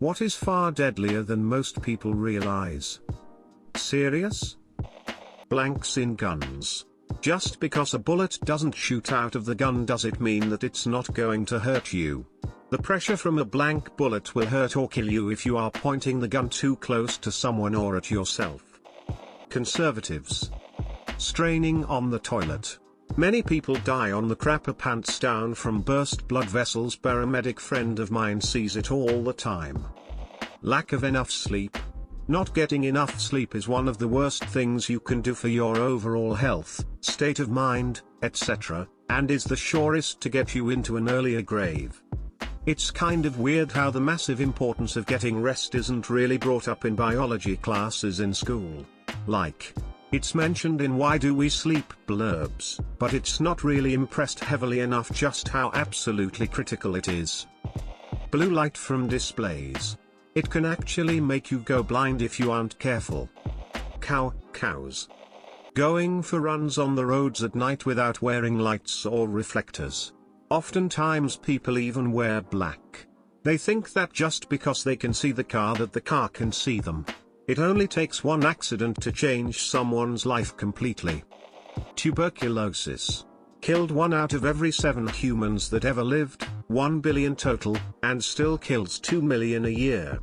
What is far deadlier than most people realize? Serious? Blanks in guns. Just because a bullet doesn't shoot out of the gun does it mean that it's not going to hurt you. The pressure from a blank bullet will hurt or kill you if you are pointing the gun too close to someone or at yourself. Conservatives. Straining on the toilet. Many people die on the crapper pants down from burst blood vessels. Paramedic friend of mine sees it all the time. Lack of enough sleep. Not getting enough sleep is one of the worst things you can do for your overall health, state of mind, etc., and is the surest to get you into an earlier grave. It's kind of weird how the massive importance of getting rest isn't really brought up in biology classes in school. Like, it's mentioned in Why Do We Sleep blurbs, but it's not really impressed heavily enough just how absolutely critical it is. Blue light from displays. It can actually make you go blind if you aren't careful. Cows. Going for runs on the roads at night without wearing lights or reflectors. Oftentimes people even wear black. They think that just because they can see the car that the car can see them. It only takes one accident to change someone's life completely. Tuberculosis. Killed 1 out of every 7 humans that ever lived, 1 billion total, and still kills 2 million a year.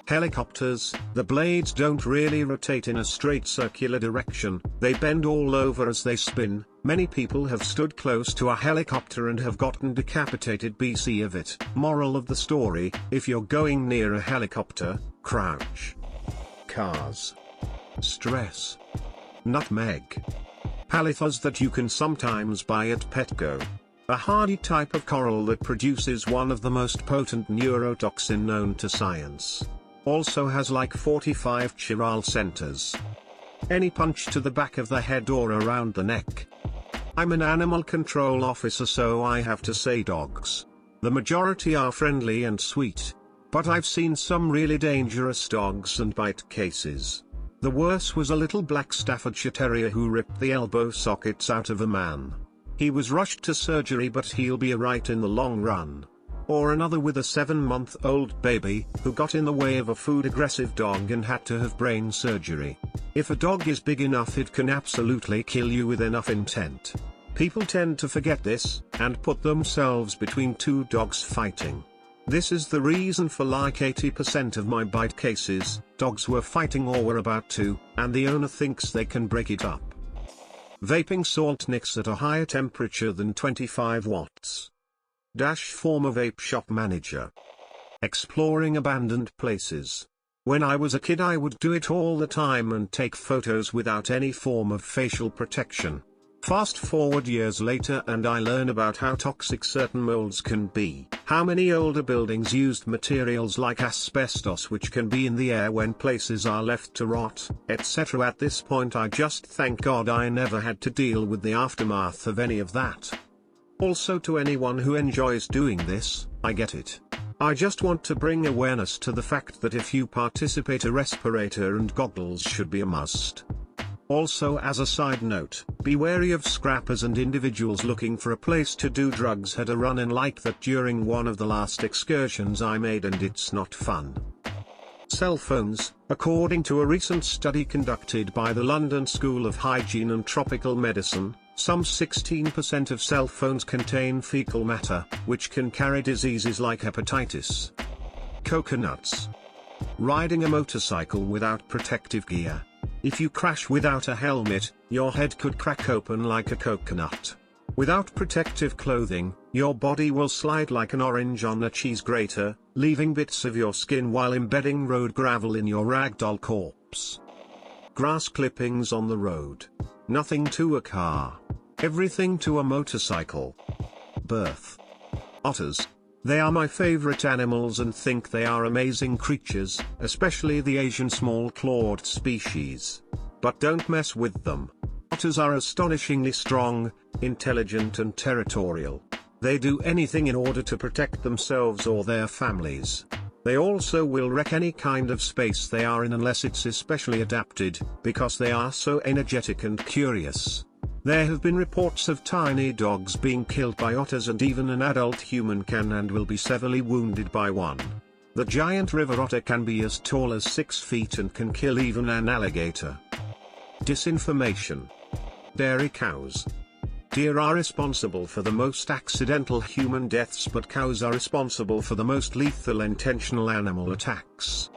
Helicopters, the blades don't really rotate in a straight circular direction, they bend all over as they spin. Many people have stood close to a helicopter and have gotten decapitated BC of it. Moral of the story, if you're going near a helicopter, crouch. Cars. Stress. Nutmeg. Palathas that you can sometimes buy at Petco. A hardy type of coral that produces one of the most potent neurotoxin known to science. Also has like 45 chiral centers. Any punch to the back of the head or around the neck. I'm an animal control officer, so I have to say dogs. The majority are friendly and sweet. But I've seen some really dangerous dogs and bite cases. The worst was a little black Staffordshire Terrier who ripped the elbow sockets out of a man. He was rushed to surgery, but he'll be alright in the long run. Or another with a 7-month-old baby, who got in the way of a food-aggressive dog and had to have brain surgery. If a dog is big enough, it can absolutely kill you with enough intent. People tend to forget this, and put themselves between 2 dogs fighting. This is the reason for like 80% of my bite cases, dogs were fighting or were about to, and the owner thinks they can break it up. Vaping salt nicks at a higher temperature than 25 watts. Former vape shop manager. Exploring abandoned places. When I was a kid I would do it all the time and take photos without any form of facial protection. Fast forward years later and I learn about how toxic certain molds can be, how many older buildings used materials like asbestos which can be in the air when places are left to rot, etc. At this point I just thank God I never had to deal with the aftermath of any of that. Also, to anyone who enjoys doing this, I get it. I just want to bring awareness to the fact that if you participate, a respirator and goggles should be a must. Also, as a side note, be wary of scrappers and individuals looking for a place to do drugs. Had a run-in like that during one of the last excursions I made, and it's not fun. Cell phones. According to a recent study conducted by the London School of Hygiene and Tropical Medicine, some 16% of cell phones contain fecal matter, which can carry diseases like hepatitis. Coconuts. Riding a motorcycle without protective gear. If you crash without a helmet, your head could crack open like a coconut. Without protective clothing, your body will slide like an orange on a cheese grater, leaving bits of your skin while embedding road gravel in your ragdoll corpse. Grass clippings on the road. Nothing to a car. Everything to a motorcycle. Birth. Otters. They are my favorite animals and think they are amazing creatures, especially the Asian small-clawed species. But don't mess with them. Otters are astonishingly strong, intelligent and territorial. They do anything in order to protect themselves or their families. They also will wreck any kind of space they are in unless it's especially adapted, because they are so energetic and curious. There have been reports of tiny dogs being killed by otters, and even an adult human can and will be severely wounded by one. The giant river otter can be as tall as 6 feet and can kill even an alligator. Disinformation. Dairy cows. Deer are responsible for the most accidental human deaths, but cows are responsible for the most lethal intentional animal attacks.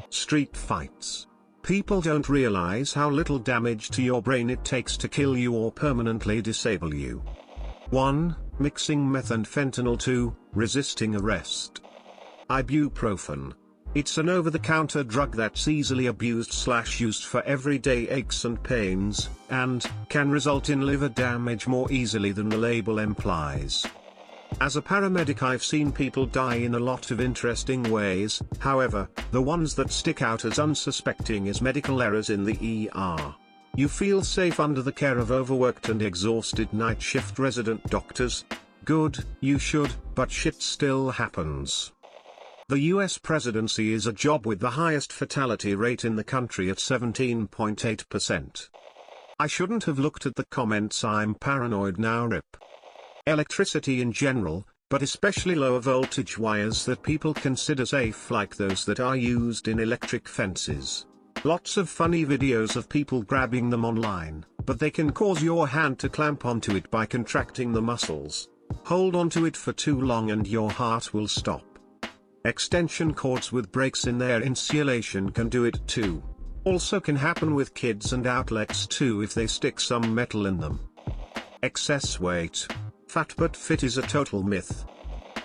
Street fights. People don't realize how little damage to your brain it takes to kill you or permanently disable you. 1. Mixing meth and fentanyl. 2. Resisting arrest. Ibuprofen. It's an over-the-counter drug that's easily abused/used for everyday aches and pains, and can result in liver damage more easily than the label implies. As a paramedic, I've seen people die in a lot of interesting ways. However, the ones that stick out as unsuspecting is medical errors in the ER. You feel safe under the care of overworked and exhausted night shift resident doctors? Good, you should, but shit still happens. The US presidency is a job with the highest fatality rate in the country at 17.8%. I shouldn't have looked at the comments. I'm paranoid now. RIP. Electricity in general, but especially lower voltage wires that people consider safe, like those that are used in electric fences. Lots of funny videos of people grabbing them online, but they can cause your hand to clamp onto it by contracting the muscles. Hold onto it for too long and your heart will stop. Extension cords with breaks in their insulation can do it too. Also can happen with kids and outlets too if they stick some metal in them. Excess weight. Fat but fit is a total myth.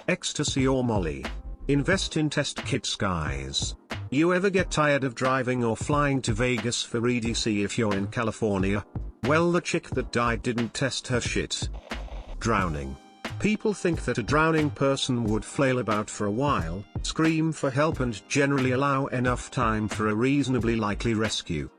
Ecstasy or Molly. Invest in test kits, guys. You ever get tired of driving or flying to Vegas for EDC if you're in California? Well, the chick that died didn't test her shit. Drowning. People think that a drowning person would flail about for a while, scream for help and generally allow enough time for a reasonably likely rescue.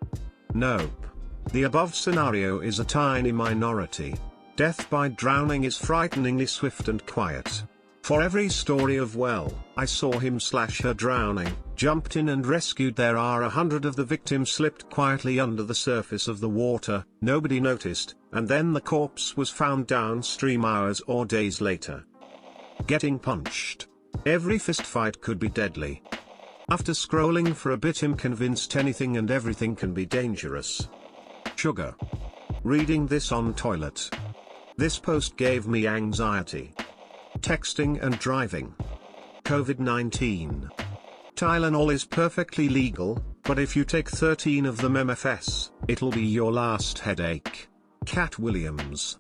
Nope. The above scenario is a tiny minority. Death by drowning is frighteningly swift and quiet. For every story of well, I saw him/her drowning, jumped in and rescued, there are 100 of the victim slipped quietly under the surface of the water, nobody noticed, and then the corpse was found downstream hours or days later. Getting punched. Every fistfight could be deadly. After scrolling for a bit, I'm convinced anything and everything can be dangerous. Sugar. Reading this on toilet. This post gave me anxiety. Texting and driving. COVID-19. Tylenol is perfectly legal, but if you take 13 of them MFS, it'll be your last headache. Cat Williams.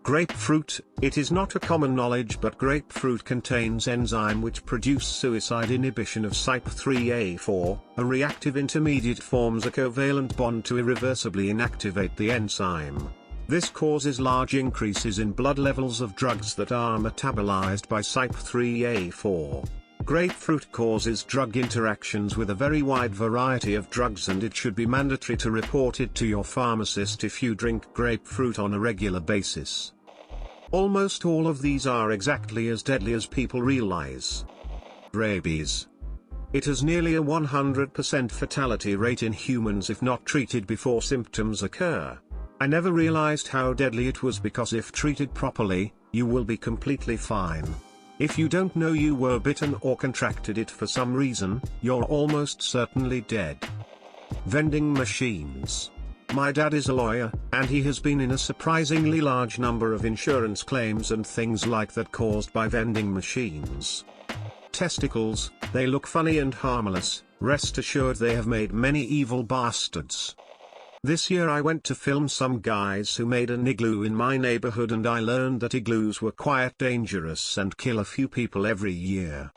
Grapefruit. It is not a common knowledge, but grapefruit contains enzyme which produce suicide inhibition of CYP3A4, a reactive intermediate forms a covalent bond to irreversibly inactivate the enzyme. This causes large increases in blood levels of drugs that are metabolized by CYP3A4. Grapefruit causes drug interactions with a very wide variety of drugs, and it should be mandatory to report it to your pharmacist if you drink grapefruit on a regular basis. Almost all of these are exactly as deadly as people realize. Rabies. It has nearly a 100% fatality rate in humans if not treated before symptoms occur. I never realized how deadly it was because if treated properly, you will be completely fine. If you don't know you were bitten or contracted it for some reason, you're almost certainly dead. Vending machines. My dad is a lawyer, and he has been in a surprisingly large number of insurance claims and things like that caused by vending machines. Testicles. They look funny and harmless, rest assured they have made many evil bastards. This year I went to film some guys who made an igloo in my neighborhood, and I learned that igloos were quite dangerous and kill a few people every year.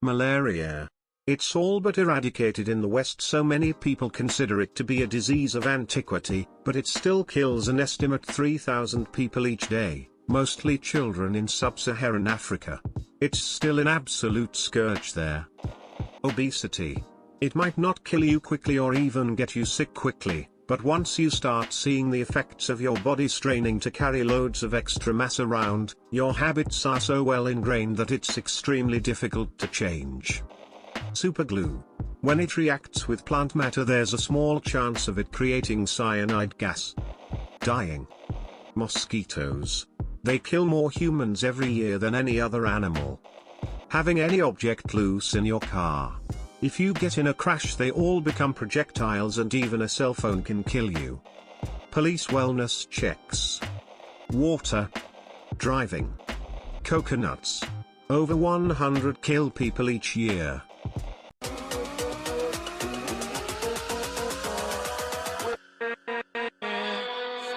Malaria. It's all but eradicated in the West, so many people consider it to be a disease of antiquity, but it still kills an estimate 3,000 people each day, mostly children in sub-Saharan Africa. It's still an absolute scourge there. Obesity. It might not kill you quickly or even get you sick quickly, but once you start seeing the effects of your body straining to carry loads of extra mass around, your habits are so well ingrained that it's extremely difficult to change. Superglue. When it reacts with plant matter, there's a small chance of it creating cyanide gas. Dying. Mosquitoes. They kill more humans every year than any other animal. Having any object loose in your car. If you get in a crash, they all become projectiles, and even a cell phone can kill you. Police wellness checks. Water. Driving. Coconuts. Over 100 kill people each year.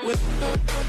With